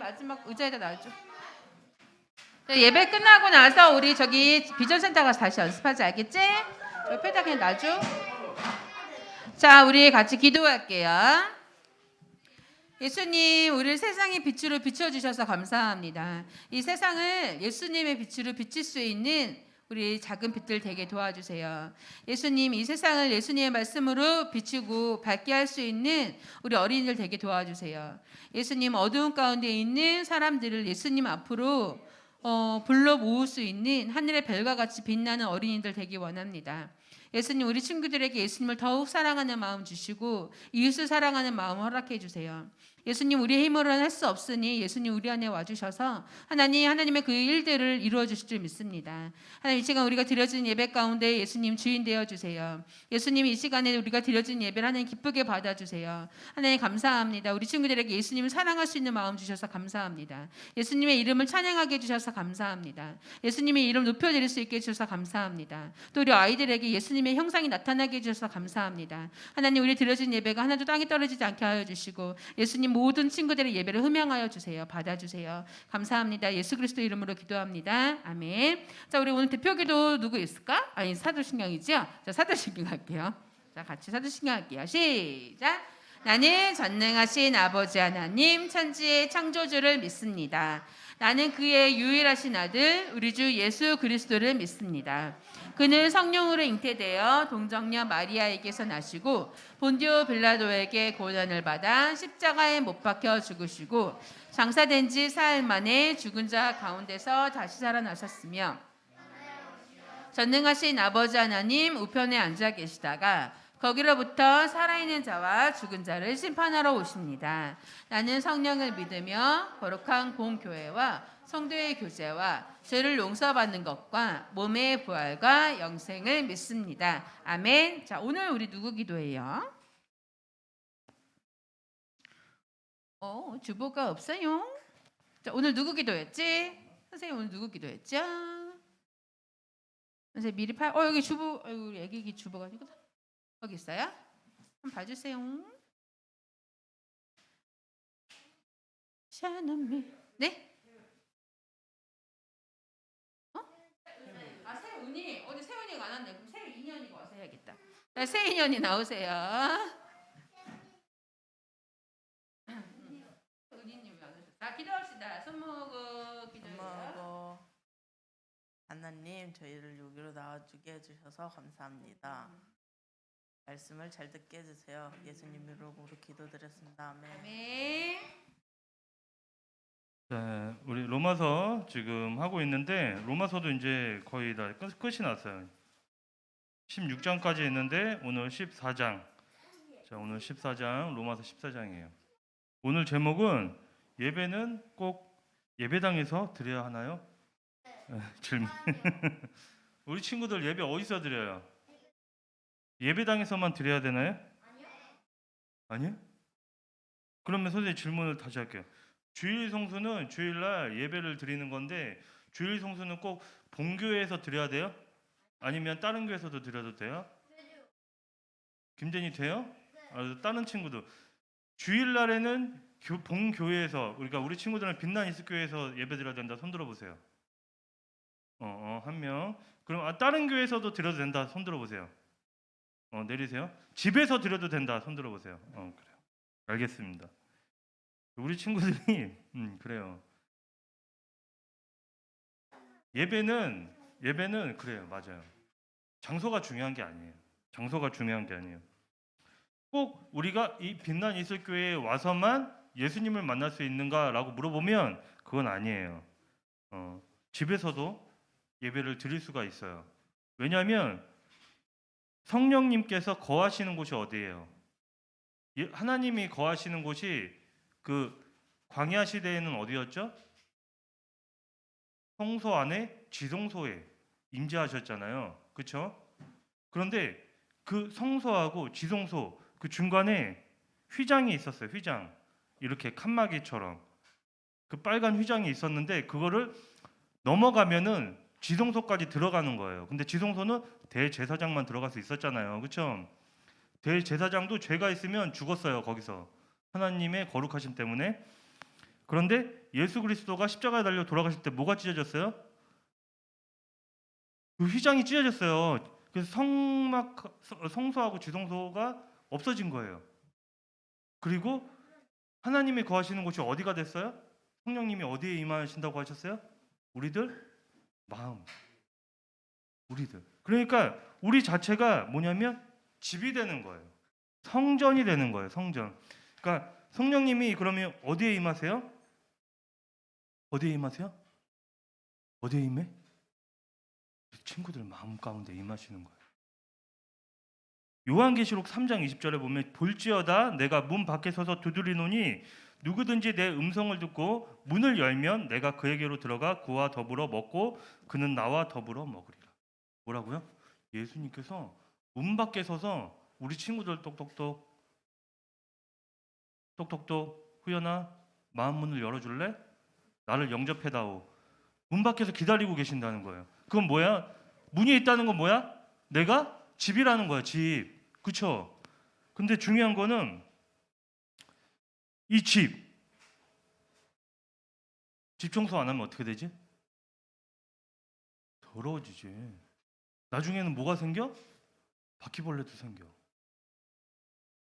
마지막 의자에다 놔줘. 예배 끝나고 나서 우리 저기 비전센터 가서 다시 연습하지, 알겠지? 옆에다 그냥 놔줘. 자, 우리 같이 기도할게요. 예수님, 우리를 세상의 빛으로 비춰주셔서 감사합니다. 이 세상을 예수님의 빛으로 비칠 수 있는 우리 작은 빛들 되게 도와주세요. 예수님, 이 세상을 예수님의 말씀으로 비추고 밝게 할 수 있는 우리 어린이들 되게 도와주세요. 예수님, 어두운 가운데 있는 사람들을 예수님 앞으로 불러 모을 수 있는 하늘의 별과 같이 빛나는 어린이들 되기 원합니다. 예수님, 우리 친구들에게 예수님을 더욱 사랑하는 마음 주시고 이웃을 사랑하는 마음 허락해 주세요. 예수님, 우리의 힘으로는 할 수 없으니 예수님 우리 안에 와주셔서 하나님의 그 일들을 이루어 주실 줄 믿습니다. 하나님, 이 시간 우리가 드려진 예배 가운데 예수님 주인 되어 주세요. 예수님, 이 시간에 우리가 드려진 예배를 하나님 기쁘게 받아주세요. 하나님 감사합니다. 우리 친구들에게 예수님을 사랑할 수 있는 마음 주셔서 감사합니다. 예수님의 이름을 찬양하게 해주셔서 감사합니다. 예수님의 이름 높여드릴 수 있게 해주셔서 감사합니다. 또 우리 아이들에게 예수님의 형상이 나타나게 해주셔서 감사합니다. 하나님, 우리 드려진 예배가 하나도 땅에 떨어지지 않게 하여 주시고 예수님 모든 친구들의 예배를 흠양하여 주세요. 받아주세요. 감사합니다. 예수 그리스도 이름으로 기도합니다. 아멘. 자, 우리 오늘 대표기도 누구 있을까? 아니, 사도신경이죠? 자, 사도신경 할게요. 자, 같이 사도신경 할게요. 시작. 나는 전능하신 아버지 하나님 천지의 창조주를 믿습니다. 나는 그의 유일하신 아들 우리 주 예수 그리스도를 믿습니다. 그는 성령으로 잉태되어 동정녀 마리아에게서 나시고 본디오 빌라도에게 고난을 받아 십자가에 못 박혀 죽으시고 장사된 지 사흘 만에 죽은 자 가운데서 다시 살아나셨으며 전능하신 아버지 하나님 우편에 앉아 계시다가 거기로부터 살아있는 자와 죽은 자를 심판하러 오십니다. 나는 성령을 믿으며 거룩한 공교회와 성도의 교제와 죄를 용서받는 것과 몸의 부활과 영생을 믿습니다. 아멘. 자, 오늘 우리 누구 기도해요? 주보가 없어요. 자, 오늘 누구 기도했지? 선생님 오늘 누구 기도했죠? 선생님 미리 여기 주보, 우리 애기 주보가 아니고 여기 있어요? 한번 봐주세요. 샤나미. 네? 세훈이 어디 세훈이가 안 왔네. 그럼 세훈 2년이가 와서 해야겠다. 자, 세훈 2년이 나오세요. 은희님 안 오셨어? 자, 기도합시다. 손 모으고 기도해요. 하나님, 저희를 여기로 나와주게 해주셔서 감사합니다. 말씀을 잘 듣게 해주세요. 예수님 이름으로 기도드렸습니다. 아멘. 아멘. 네, 우리 로마서 지금 하고 있는데 로마서도 이제 거의 다 끝이 났어요. 16장까지 했는데 오늘 14장. 자, 오늘 14장, 로마서 14장이에요. 오늘 제목은 예배는 꼭 예배당에서 드려야 하나요? 질문. 우리 친구들 예배 어디서 드려요? 예배당에서만 드려야 되나요? 아니요? 그러면 선생님 질문을 다시 할게요. 주일 성수는 주일날 예배를 드리는 건데 주일 성수는 꼭 본교회에서 드려야 돼요? 아니면 다른 교회에서도 드려도 돼요? 김재니 돼요? 다른 친구도 주일날에는 본교회에서 그러니까 우리 친구들은 빛난 이스교회에서 예배 드려야 된다. 손 들어보세요. 한 명. 그럼 다른 교회에서도 드려도 된다. 손 들어보세요. 내리세요. 집에서 드려도 된다. 손 들어보세요. 그래요. 알겠습니다. 우리 친구들이 그래요. 예배는 그래요. 맞아요. 장소가 중요한 게 아니에요. 장소가 중요한 게 아니에요. 꼭 우리가 이 빛난 이슬교회에 와서만 예수님을 만날 수 있는가라고 물어보면 그건 아니에요. 집에서도 예배를 드릴 수가 있어요. 왜냐하면 성령님께서 거하시는 곳이 어디예요? 하나님이 거하시는 곳이 그 광야 시대에는 어디였죠? 성소 안에 지성소에 임재하셨잖아요. 그렇죠? 그런데 그 성소하고 지성소 그 중간에 휘장이 있었어요. 휘장. 이렇게 칸막이처럼 그 빨간 휘장이 있었는데 그거를 넘어가면은 지성소까지 들어가는 거예요. 근데 지성소는 대제사장만 들어갈 수 있었잖아요. 그렇죠? 대제사장도 죄가 있으면 죽었어요. 거기서 하나님의 거룩하심 때문에. 그런데 예수 그리스도가 십자가에 달려 돌아가실 때 뭐가 찢어졌어요? 그 휘장이 찢어졌어요. 그래서 성소하고 지성소가 없어진 거예요. 그리고 하나님이 거하시는 곳이 어디가 됐어요? 성령님이 어디에 임하신다고 하셨어요? 우리들 마음. 우리들. 그러니까 우리 자체가 뭐냐면 집이 되는 거예요. 성전이 되는 거예요. 성전. 그러니까 성령님이 그러면 어디에 임하세요? 어디에 임하세요? 어디에 임해? 친구들 마음 가운데 임하시는 거예요. 요한계시록 3장 20절에 보면 볼지어다 내가 문 밖에 서서 두드리노니 누구든지 내 음성을 듣고 문을 열면 내가 그에게로 들어가 그와 더불어 먹고 그는 나와 더불어 먹으리라. 뭐라고요? 예수님께서 문 밖에 서서 우리 친구들 똑똑똑 후연아 마음 문을 열어줄래? 나를 영접해다오. 문 밖에서 기다리고 계신다는 거예요. 그건 뭐야? 문이 있다는 건 뭐야? 내가 집이라는 거야. 집. 그쵸? 근데 중요한 거는 이 집 청소 안 하면 어떻게 되지? 더러워지지. 나중에는 뭐가 생겨? 바퀴벌레도 생겨.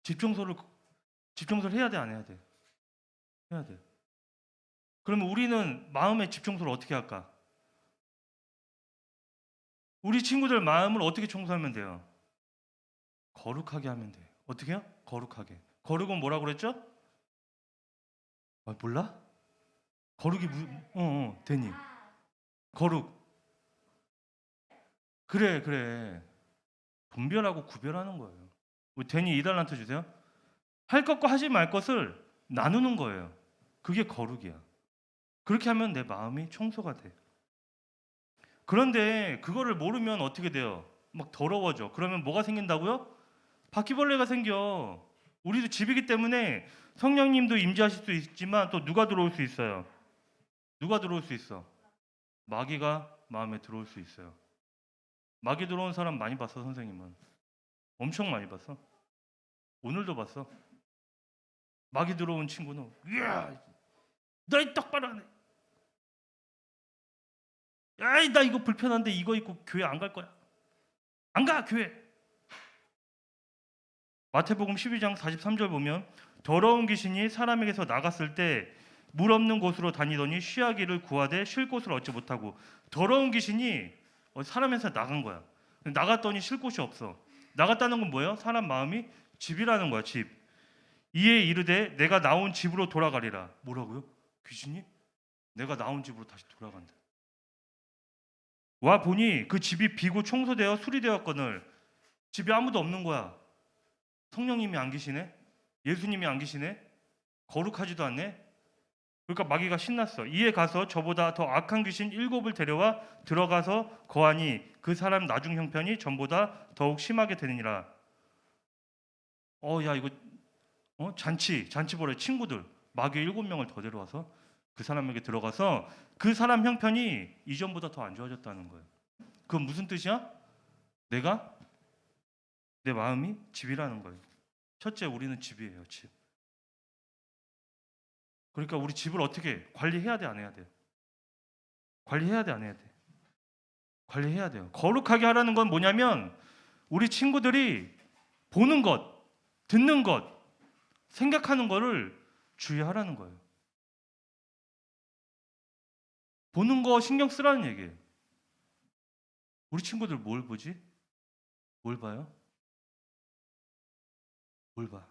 집 청소를 해야 돼, 안 해야 돼? 해야 돼. 그러면 우리는 마음의 집 청소를 어떻게 할까? 우리 친구들 마음을 어떻게 청소하면 돼요? 거룩하게 하면 돼. 어떻게 해요? 거룩하게. 거룩은 뭐라고 그랬죠? 아, 몰라? 거룩이 데니. 거룩. 그래. 분별하고 구별하는 거예요. 우리 데니 2달란트 주세요. 할 것과 하지 말 것을 나누는 거예요. 그게 거룩이야. 그렇게 하면 내 마음이 청소가 돼. 그런데 그거를 모르면 어떻게 돼요? 막 더러워져. 그러면 뭐가 생긴다고요? 바퀴벌레가 생겨. 우리도 집이기 때문에 성령님도 임재하실 수 있지만 또 누가 들어올 수 있어요? 누가 들어올 수 있어? 마귀가 마음에 들어올 수 있어요. 마귀 들어온 사람 많이 봤어, 선생님은. 엄청 많이 봤어. 오늘도 봤어. 마귀 들어온 친구는 이야, 너희 똑바로 안 해. 야이, 나 이거 불편한데 이거 입고 교회 안 갈 거야. 안 가, 교회. 마태복음 12장 43절 보면 더러운 귀신이 사람에게서 나갔을 때 물 없는 곳으로 다니더니 쉬하기를 구하되 쉴 곳을 얻지 못하고. 더러운 귀신이 사람에서 나간 거야. 나갔더니 쉴 곳이 없어. 나갔다는 건 뭐예요? 사람 마음이 집이라는 거야. 집. 이에 이르되 내가 나온 집으로 돌아가리라. 뭐라고요? 귀신이 내가 나온 집으로 다시 돌아간다. 와 보니 그 집이 비고 청소되어 수리되었거늘 집에 아무도 없는 거야. 성령님이 안 계시네? 예수님이 안 계시네? 거룩하지도 않네? 그러니까 마귀가 신났어. 이에 가서 저보다 더 악한 귀신 7을 데려와 들어가서 거하니 그 사람 나중 형편이 전보다 더욱 심하게 되느니라. 야 이거 잔치 보래. 친구들 마귀 7명을 더 데려와서 그 사람에게 들어가서 그 사람 형편이 이전보다 더 안 좋아졌다는 거예요. 그건 무슨 뜻이야? 내 마음이 집이라는 거예요. 첫째, 우리는 집이에요. 집. 그러니까 우리 집을 어떻게 관리해야 돼, 안 해야 돼? 관리해야 돼, 안 해야 돼? 관리해야 돼요. 거룩하게 하라는 건 뭐냐면 우리 친구들이 보는 것, 듣는 것, 생각하는 거를 주의하라는 거예요. 보는 거 신경 쓰라는 얘기예요. 우리 친구들 뭘 보지? 뭘 봐요? 뭘 봐?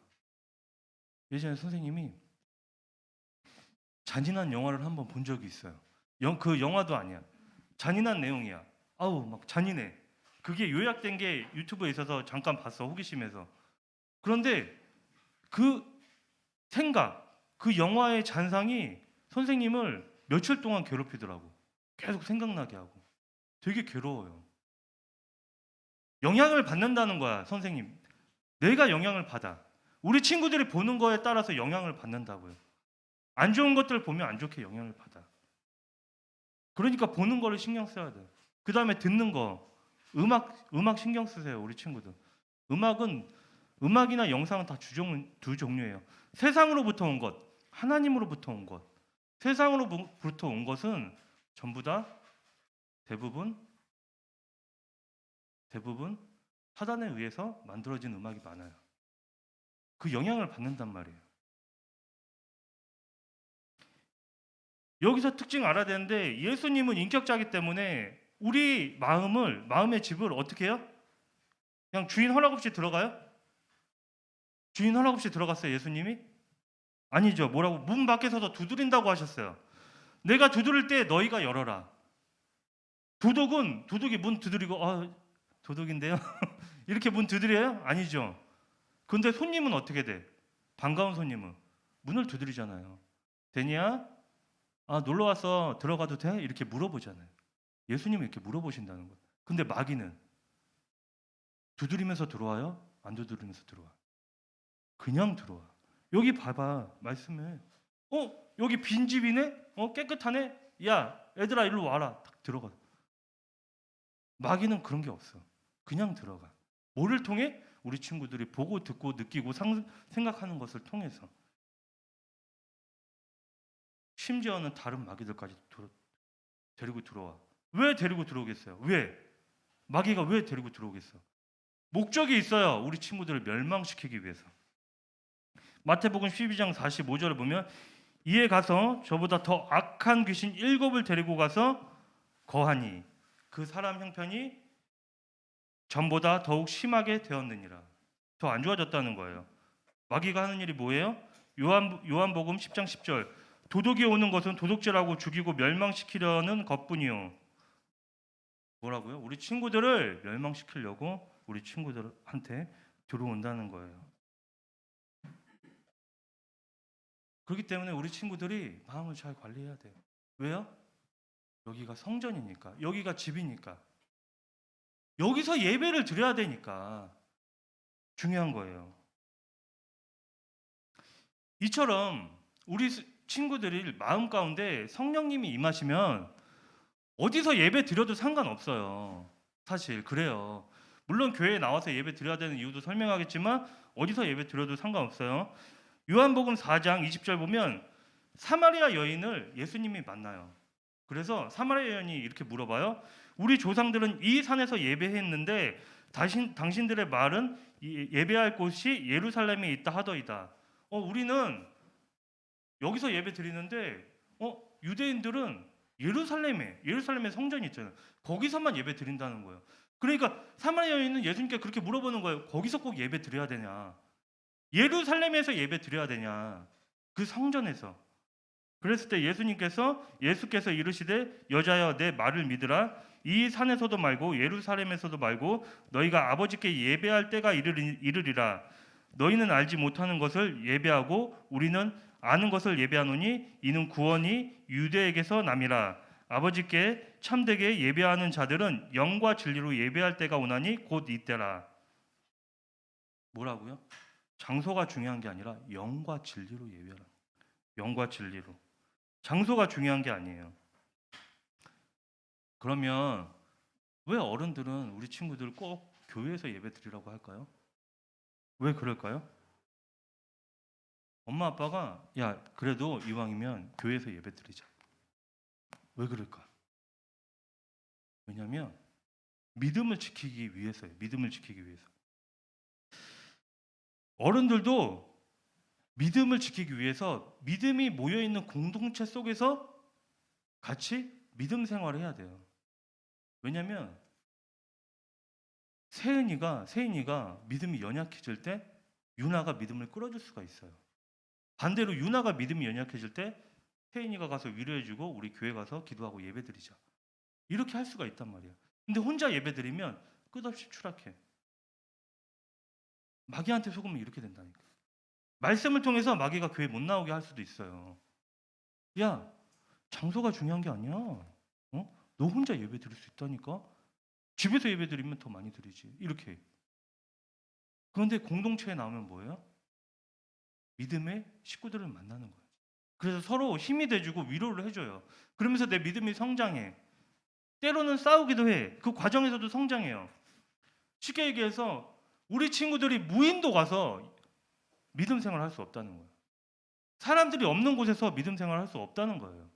예전에 선생님이 잔인한 영화를 한번 본 적이 있어요. 그 영화도 아니야. 잔인한 내용이야. 아우 막 잔인해. 그게 요약된 게 유튜브에 있어서 잠깐 봤어. 호기심에서. 그런데 그 생각, 그 영화의 잔상이 선생님을 며칠 동안 괴롭히더라고. 계속 생각나게 하고. 되게 괴로워요. 영향을 받는다는 거야, 선생님. 내가 영향을 받아. 우리 친구들이 보는 거에 따라서 영향을 받는다고요. 안 좋은 것들을 보면 안 좋게 영향을 받아. 그러니까 보는 거를 신경 써야 돼. 그 다음에 듣는 거, 음악 신경 쓰세요, 우리 친구들. 음악이나 영상은 다 두 종류예요. 세상으로부터 온 것, 하나님으로부터 온 것. 세상으로부터 온 것은 전부 다 대부분 사단에 의해서 만들어진 음악이 많아요. 그 영향을 받는단 말이에요. 여기서 특징 알아야 되는데 예수님은 인격자이기 때문에 우리 마음의 집을 어떻게 해요? 그냥 주인 허락 없이 들어가요? 주인 허락 없이 들어갔어요, 예수님이? 아니죠. 뭐라고? 문 밖에서도 두드린다고 하셨어요. 내가 두드릴 때 너희가 열어라. 도둑이 문 두드리고 도둑인데요? 이렇게 문 두드려요? 아니죠. 근데 손님은 어떻게 돼? 반가운 손님은 문을 두드리잖아요. 되냐? 놀러 왔어. 들어가도 돼? 이렇게 물어보잖아요. 예수님은 이렇게 물어보신다는 거예요. 근데 마귀는 두드리면서 들어와요? 안 두드리면서 들어와? 그냥 들어와. 여기 봐봐. 말씀에 여기 빈집이네? 깨끗하네? 야 얘들아 일로 와라. 딱 들어가. 마귀는 그런 게 없어. 그냥 들어가. 뭐를 통해? 우리 친구들이 보고 듣고 느끼고 생각하는 것을 통해서. 심지어는 다른 마귀들까지 데리고 들어와. 왜 데리고 들어오겠어요? 왜? 마귀가 왜 데리고 들어오겠어? 목적이 있어요. 우리 친구들을 멸망시키기 위해서. 마태복음 12장 45절을 보면 이에 가서 저보다 더 악한 귀신 7을 데리고 가서 거하니 그 사람 형편이 전보다 더욱 심하게 되었느니라. 더 안 좋아졌다는 거예요. 마귀가 하는 일이 뭐예요? 요한복음 10장 10절 도둑이 오는 것은 도둑질하고 죽이고 멸망시키려는 것뿐이요. 뭐라고요? 우리 친구들을 멸망시키려고 우리 친구들한테 들어온다는 거예요. 그렇기 때문에 우리 친구들이 마음을 잘 관리해야 돼요. 왜요? 여기가 성전이니까, 여기가 집이니까, 여기서 예배를 드려야 되니까 중요한 거예요. 이처럼 우리 친구들이 마음 가운데 성령님이 임하시면 어디서 예배 드려도 상관없어요. 사실 그래요. 물론 교회에 나와서 예배 드려야 되는 이유도 설명하겠지만 어디서 예배 드려도 상관없어요. 요한복음 4장 20절 보면 사마리아 여인을 예수님이 만나요. 그래서 사마리아 여인이 이렇게 물어봐요. 우리 조상들은 이 산에서 예배했는데 당신들의 말은 예배할 곳이 예루살렘에 있다 하더이다. 우리는 여기서 예배 드리는데 유대인들은 예루살렘에 성전이 있잖아요. 거기서만 예배 드린다는 거예요. 그러니까 사마리아 여인은 예수님께 그렇게 물어보는 거예요. 거기서 꼭 예배 드려야 되냐? 예루살렘에서 예배 드려야 되냐? 그 성전에서. 그랬을 때 예수께서 이르시되 여자여 내 말을 믿으라. 이 산에서도 말고 예루살렘에서도 말고 너희가 아버지께 예배할 때가 이르리라. 너희는 알지 못하는 것을 예배하고 우리는 아는 것을 예배하노니 이는 구원이 유대에게서 남이라. 아버지께 참되게 예배하는 자들은 영과 진리로 예배할 때가 오나니 곧 이때라. 뭐라고요? 장소가 중요한 게 아니라 영과 진리로 예배하라. 영과 진리로. 장소가 중요한 게 아니에요. 그러면 왜 어른들은 우리 친구들 꼭 교회에서 예배 드리라고 할까요? 왜 그럴까요? 엄마 아빠가 야 그래도 이왕이면 교회에서 예배 드리자. 왜 그럴까? 왜냐하면 믿음을 지키기 위해서예요. 믿음을 지키기 위해서. 어른들도 믿음을 지키기 위해서 믿음이 모여있는 공동체 속에서 같이 믿음 생활을 해야 돼요. 왜냐하면 세인이가 믿음이 연약해질 때 유나가 믿음을 끌어줄 수가 있어요. 반대로 유나가 믿음이 연약해질 때 세인이가 가서 위로해주고 우리 교회 가서 기도하고 예배드리자. 이렇게 할 수가 있단 말이에요. 근데 혼자 예배드리면 끝없이 추락해. 마귀한테 속으면 이렇게 된다니까. 말씀을 통해서 마귀가 교회 못 나오게 할 수도 있어요. 야, 장소가 중요한 게 아니야. 너 혼자 예배 드릴 수 있다니까. 집에서 예배 드리면 더 많이 드리지. 이렇게. 그런데 공동체에 나오면 뭐예요? 믿음의 식구들을 만나는 거예요. 그래서 서로 힘이 돼주고 위로를 해줘요. 그러면서 내 믿음이 성장해. 때로는 싸우기도 해. 그 과정에서도 성장해요. 쉽게 얘기해서 우리 친구들이 무인도 가서 믿음 생활을 할 수 없다는 거예요. 사람들이 없는 곳에서 믿음 생활을 할 수 없다는 거예요.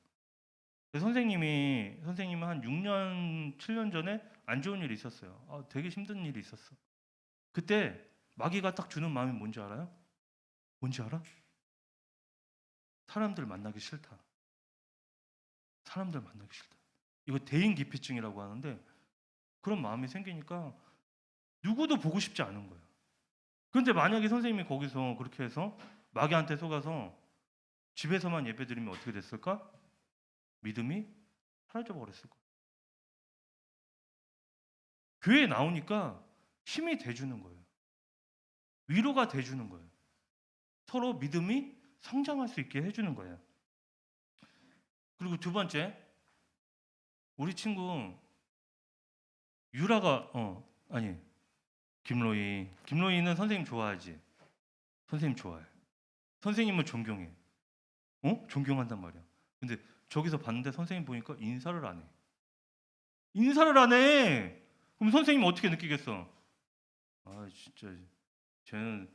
선생님은 한 6년, 7년 전에 안 좋은 일이 있었어요. 되게 힘든 일이 있었어. 그때 마귀가 딱 주는 마음이 뭔지 알아요? 뭔지 알아? 사람들 만나기 싫다. 사람들 만나기 싫다. 이거 대인기피증이라고 하는데 그런 마음이 생기니까 누구도 보고 싶지 않은 거예요. 그런데 만약에 선생님이 거기서 그렇게 해서 마귀한테 속아서 집에서만 예배드리면 어떻게 됐을까? 믿음이 사라져 버렸을 거예요. 교회에 나오니까 힘이 돼주는 거예요. 위로가 돼주는 거예요. 서로 믿음이 성장할 수 있게 해주는 거예요. 그리고 두 번째, 우리 친구 유라가 김로이는 선생님 좋아하지? 선생님 좋아해. 선생님을 존경해. 존경한단 말이야. 근데 저기서 봤는데 선생님 보니까 인사를 안 해. 인사를 안 해. 그럼 선생님 어떻게 느끼겠어? 진짜 쟤는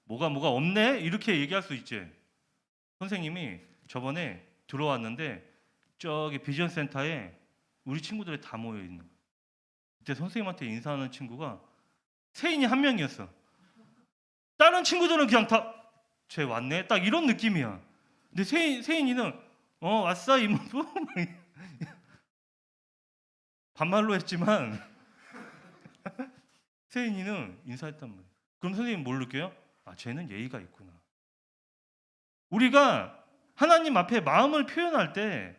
뭐가 없네? 이렇게 얘기할 수 있지. 선생님이 저번에 들어왔는데 저기 비전 센터에 우리 친구들이 다 모여 있는 거야. 그때 선생님한테 인사하는 친구가 세인이 한 명이었어. 다른 친구들은 그냥 다 쟤 왔네? 딱 이런 느낌이야. 근데 세인이는 왔어 이모부? 반말로 했지만 세인이는 인사했단 말이야. 그럼 선생님 뭘 느껴요? 쟤는 예의가 있구나. 우리가 하나님 앞에 마음을 표현할 때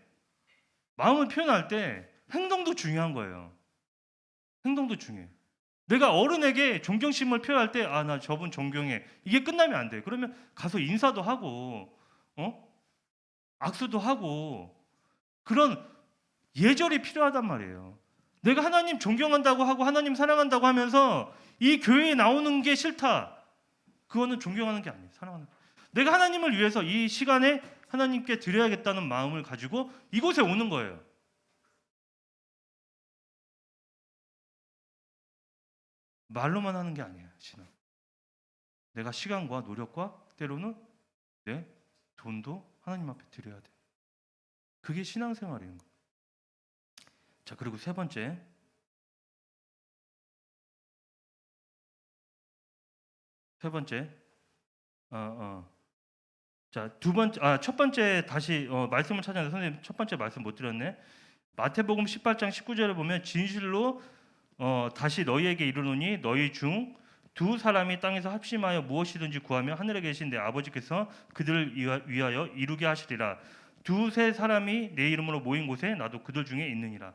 행동도 중요한 거예요. 행동도 중요해. 내가 어른에게 존경심을 표현할 때 나 저분 존경해. 이게 끝나면 안 돼. 그러면 가서 인사도 하고 악수도 하고 그런 예절이 필요하단 말이에요. 내가 하나님 존경한다고 하고 하나님 사랑한다고 하면서 이 교회에 나오는 게 싫다. 그거는 존경하는 게 아니에요. 사랑하는 거. 내가 하나님을 위해서 이 시간에 하나님께 드려야겠다는 마음을 가지고 이곳에 오는 거예요. 말로만 하는 게 아니에요. 신앙. 내가 시간과 노력과 때로는 내 돈도 하나님 앞에 드려야 돼. 그게 신앙생활이에요. 자, 그리고 세 번째. 자, 첫 번째 다시 말씀을 찾았는데 선생님 첫 번째 말씀 못 드렸네. 마태복음 18장 19절에 보면 진실로 다시 너희에게 이르노니 너희 중 두 사람이 땅에서 합심하여 무엇이든지 구하며 하늘에 계신 내 아버지께서 그들을 위하여 이루게 하시리라. 두세 사람이 내 이름으로 모인 곳에 나도 그들 중에 있느니라.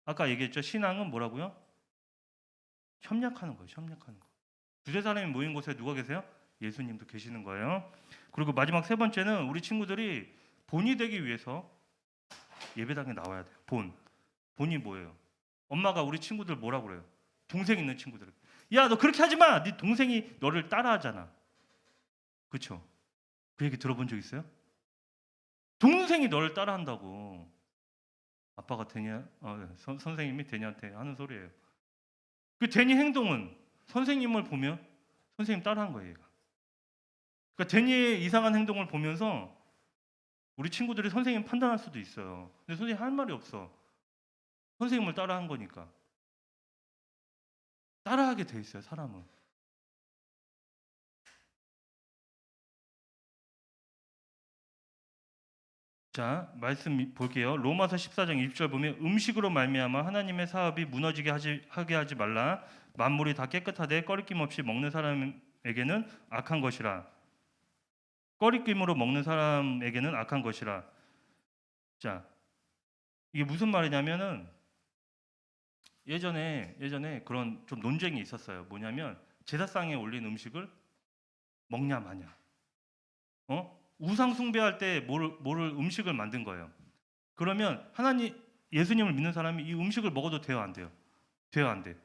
아까 얘기했죠. 신앙은 뭐라고요? 협력하는 거예요. 협력하는 거. 두세 사람이 모인 곳에 누가 계세요? 예수님도 계시는 거예요. 그리고 마지막 세 번째는 우리 친구들이 본이 되기 위해서 예배당에 나와야 돼요. 본이 뭐예요? 엄마가 우리 친구들 뭐라고 그래요? 동생 있는 친구들. 야, 너 그렇게 하지 마. 네 동생이 너를 따라하잖아. 그렇죠? 그 얘기 들어본 적 있어요? 동생이 너를 따라한다고. 아빠가 선생님이 데니한테 하는 소리예요. 그 데니 행동은 선생님을 보면 선생님 따라한 거예요. 얘가. 그러니까 데니의 이상한 행동을 보면서 우리 친구들이 선생님 판단할 수도 있어요. 근데 선생님 할 말이 없어. 선생님을 따라한 거니까. 따라하게 돼 있어요, 사람은. 자, 말씀 볼게요. 로마서 14장 20절 보면 음식으로 말미암아 하나님의 사업이 무너지게 하게 하지 말라. 만물이 다 깨끗하되 꺼리낌 없이 먹는 사람에게는 악한 것이라. 꺼리낌으로 먹는 사람에게는 악한 것이라. 자, 이게 무슨 말이냐면은 예전에 그런 좀 논쟁이 있었어요. 뭐냐면 제사상에 올린 음식을 먹냐 마냐. 우상 숭배할 때 뭐를 음식을 만든 거예요. 그러면 예수님을 믿는 사람이 이 음식을 먹어도 돼요, 안 돼요? 돼요, 안 돼?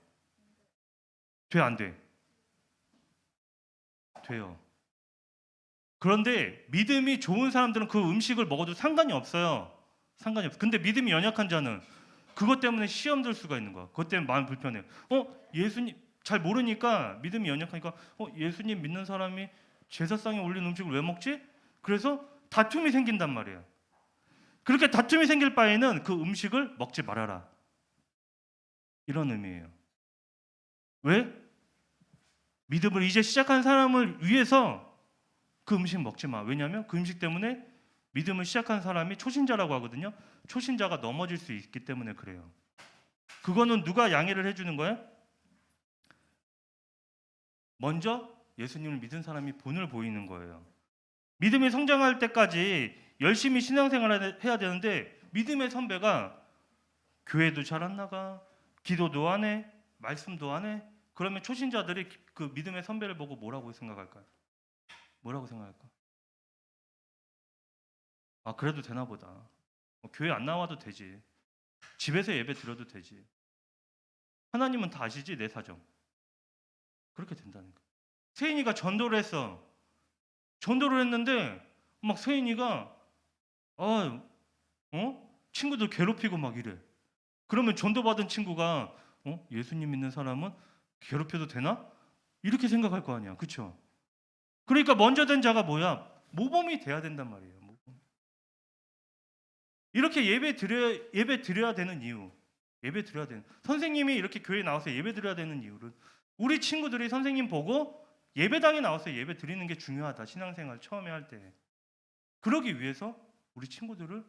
돼, 안 돼? 돼요. 그런데 믿음이 좋은 사람들은 그 음식을 먹어도 상관이 없어요. 상관이 없어. 근데 믿음이 연약한 자는 그것 때문에 시험 들 수가 있는 거야. 그것 때문에 마음이 불편해요. 예수님 잘 모르니까 믿음이 연약하니까 예수님 믿는 사람이 제사상에 올린 음식을 왜 먹지? 그래서 다툼이 생긴단 말이에요. 그렇게 다툼이 생길 바에는 그 음식을 먹지 말아라. 이런 의미예요. 왜? 믿음을 이제 시작한 사람을 위해서 그 음식 먹지 마. 왜냐하면 그 음식 때문에 믿음을 시작한 사람이 초신자라고 하거든요. 초신자가 넘어질 수 있기 때문에 그래요. 그거는 누가 양해를 해주는 거예요? 먼저 예수님을 믿은 사람이 본을 보이는 거예요. 믿음이 성장할 때까지 열심히 신앙생활을 해야 되는데 믿음의 선배가 교회도 잘 안 나가, 기도도 안 해, 말씀도 안 해. 그러면 초신자들이 그 믿음의 선배를 보고 뭐라고 생각할까요? 뭐라고 생각할까? 아, 그래도 되나 보다. 교회 안 나와도 되지. 집에서 예배 드려도 되지. 하나님은 다 아시지 내 사정. 그렇게 된다는 거예요. 세인이가 전도를 했어. 전도를 했는데 막 세인이가 친구들 괴롭히고 막 이래. 그러면 전도받은 친구가 예수님 믿는 사람은 괴롭혀도 되나? 이렇게 생각할 거 아니야. 그렇죠? 그러니까 먼저 된 자가 뭐야? 모범이 돼야 된단 말이에요. 모범. 이렇게 예배 드려야 되는 이유. 예배 드려야 되는. 선생님이 이렇게 교회에 나와서 예배 드려야 되는 이유는 우리 친구들이 선생님 보고 예배당에 나와서 예배 드리는 게 중요하다. 신앙생활 처음에 할 때. 그러기 위해서 우리 친구들을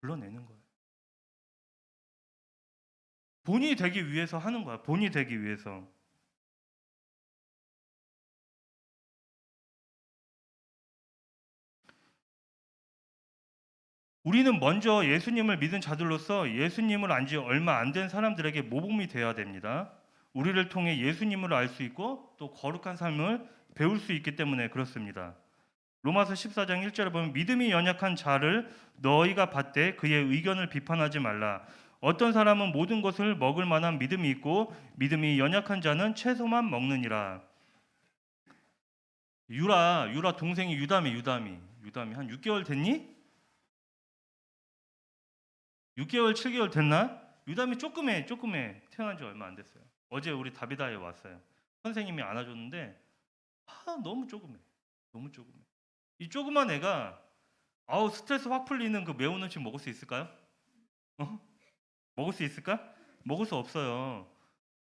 불러내는 거예요. 본이 되기 위해서 하는 거야. 본이 되기 위해서. 우리는 먼저 예수님을 믿은 자들로서 예수님을 안 지 얼마 안 된 사람들에게 모범이 되어야 됩니다. 우리를 통해 예수님을 알 수 있고 또 거룩한 삶을 배울 수 있기 때문에 그렇습니다. 로마서 14장 1절에 보면 믿음이 연약한 자를 너희가 받되 그의 의견을 비판하지 말라. 어떤 사람은 모든 것을 먹을 만한 믿음이 있고 믿음이 연약한 자는 채소만 먹느니라. 유라 동생이 유담이 한 6개월 됐니? 6개월 7개월 됐나? 유담이 조금해 태어난 지 얼마 안 됐어요. 어제 우리 다비다에 왔어요. 선생님이 안아줬는데 너무 조금해. 이 조그만 애가 스트레스 확 풀리는 그 매운 음식 먹을 수 있을까요? 먹을 수 있을까? 먹을 수 없어요.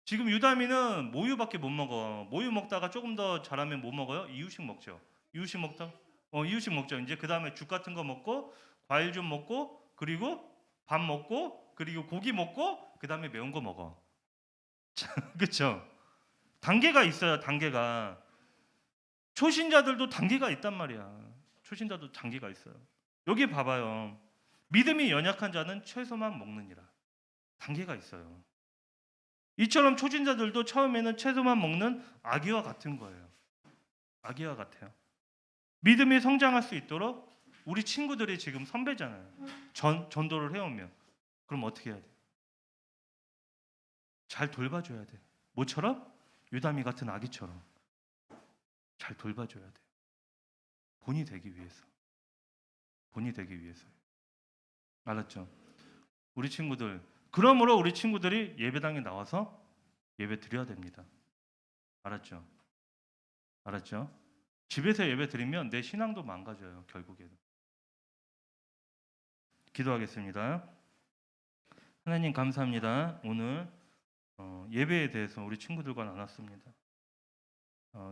지금 유담이는 모유밖에 못 먹어. 모유 먹다가 조금 더 자라면 뭐 먹어요? 이유식 먹죠. 이유식 먹죠. 이제 그 다음에 죽 같은 거 먹고 과일 좀 먹고 그리고 밥 먹고 그리고 고기 먹고 그 다음에 매운 거 먹어. 그렇죠? 단계가 있어요. 단계가. 초신자들도 단계가 있단 말이야. 초신자도 단계가 있어요. 여기 봐봐요. 믿음이 연약한 자는 채소만 먹느니라. 단계가 있어요. 이처럼 초신자들도 처음에는 채소만 먹는 아기와 같은 거예요. 아기와 같아요. 믿음이 성장할 수 있도록 우리 친구들이 지금 선배잖아요. 전도를 해오면 그럼 어떻게 해야 돼? 잘 돌봐줘야 돼. 뭐처럼? 유다미 같은 아기처럼 잘 돌봐줘야 돼. 본이 되기 위해서. 알았죠? 우리 친구들. 그러므로 우리 친구들이 예배당에 나와서 예배 드려야 됩니다. 알았죠? 집에서 예배 드리면 내 신앙도 망가져요. 결국에는. 기도하겠습니다. 하나님 감사합니다. 오늘 예배에 대해서 우리 친구들과 나눴습니다.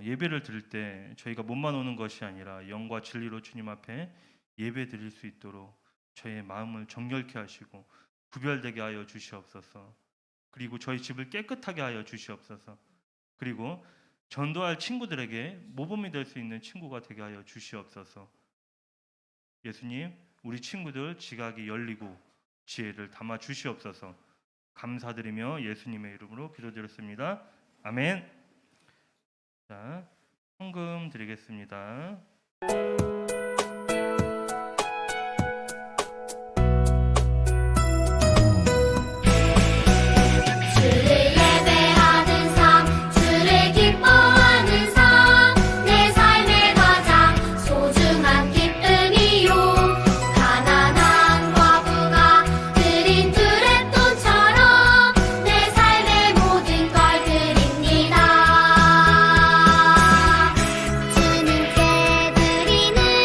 예배를 드릴 때 저희가 몸만 오는 것이 아니라 영과 진리로 주님 앞에 예배 드릴 수 있도록 저희의 마음을 정결케 하시고 구별되게 하여 주시옵소서. 그리고 저희 집을 깨끗하게 하여 주시옵소서. 그리고 전도할 친구들에게 모범이 될 수 있는 친구가 되게 하여 주시옵소서. 예수님, 우리 친구들 지각이 열리고 지혜를 담아 주시옵소서. 감사드리며 예수님의 이름으로 기도드렸습니다. 아멘. 자, 헌금 드리겠습니다. 주님께 드리는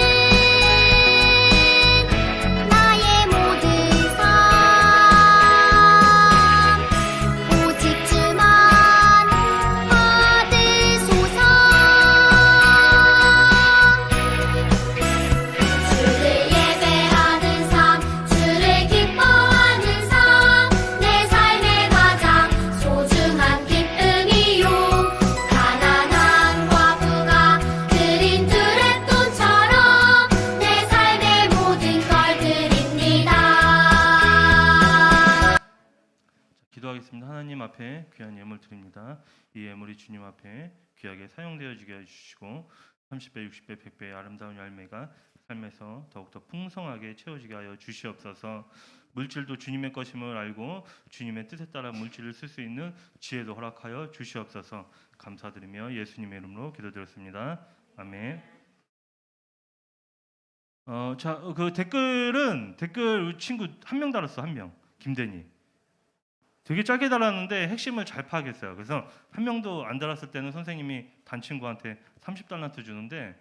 기도하겠습니다. 하나님 앞에 귀한 예물 드립니다. 이 예물이 주님 앞에 귀하게 사용되어지게 해주시고 30배, 60배, 100배의 아름다운 열매가 삶에서 더욱더 풍성하게 채워지게 하여 주시옵소서. 물질도 주님의 것임을 알고 주님의 뜻에 따라 물질을 쓸 수 있는 지혜도 허락하여 주시옵소서. 감사드리며 예수님의 이름으로 기도드렸습니다. 아멘. 그 댓글 친구 한 명 달았어. 한 명. 김대니. 되게 짧게 달았는데 핵심을 잘 파악했어요. 그래서 한 명도 안 달았을 때는 선생님이 반 친구한테 30달란트 주는데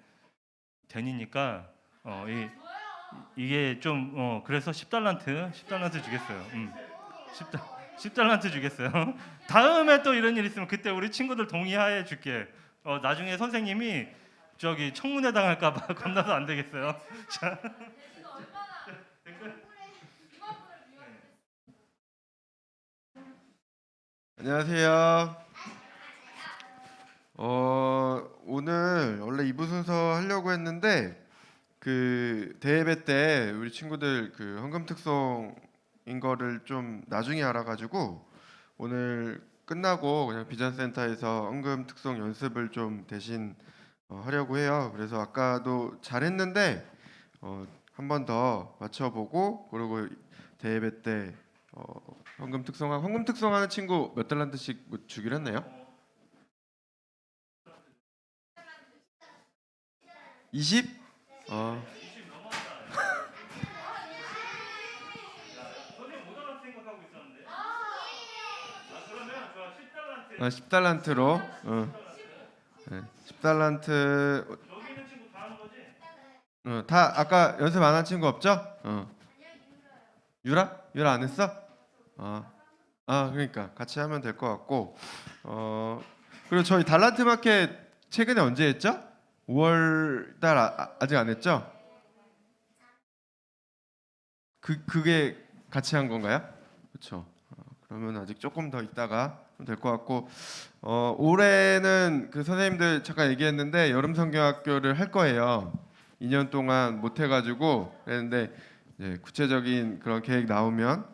데니니까 이게 좀 그래서 10달란트 주겠어요. 10달란트 주겠어요. 다음에 또 이런 일 있으면 그때 우리 친구들 동의하에 줄게. 나중에 선생님이 저기 청문회 당할까 봐 겁나서 안 되겠어요. 자. 안녕하세요. 오늘 원래 2부 순서 하려고 했는데 그 대예배 때 우리 친구들 그 헌금 특송인 거를 좀 나중에 알아가지고 오늘 끝나고 그냥 비전센터에서 헌금 특송 연습을 좀 대신 하려고 해요. 그래서 아까도 잘했는데 한 번 더 맞춰보고 그리고 대예배 때 헌금 특송하는 친구 몇 달란트씩 뭐 주기로 했나요? 20? 그러면 10달란트로 10달란트 여기 있는 친구 다 하는 거지? 다 아까 연습 안 한 친구 없죠? 유라 안 했어? 그러니까 같이 하면 될 것 같고 그리고 저희 달란트 마켓 최근에 언제 했죠? 5월 달 아직 안 했죠? 그게 같이 한 건가요? 그렇죠. 그러면 아직 조금 더 있다가 될 것 같고 올해는 그 선생님들 잠깐 얘기했는데 여름 성경학교를 할 거예요. 2년 동안 못 해가지고 그랬는데 이제 구체적인 그런 계획 나오면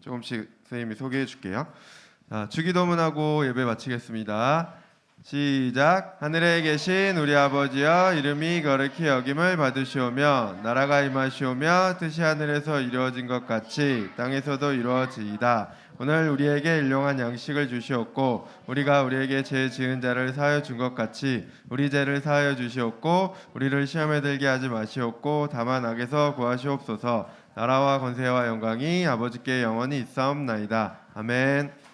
조금씩 선생님이 소개해 줄게요. 자, 주기도문하고 예배 마치겠습니다. 시작. 하늘에 계신 우리 아버지여 이름이 거룩히 여김을 받으시오며 나라가 임하시오며 뜻이 하늘에서 이루어진 것 같이 땅에서도 이루어지이다. 오늘 우리에게 일용할 양식을 주시옵고 우리가 우리에게 죄 지은 자를 사하여 준 것 같이 우리 죄를 사하여 주시옵고 우리를 시험에 들게 하지 마시옵고 다만 악에서 구하시옵소서. 나라와 권세와 영광이 아버지께 영원히 있사옵나이다. 아멘.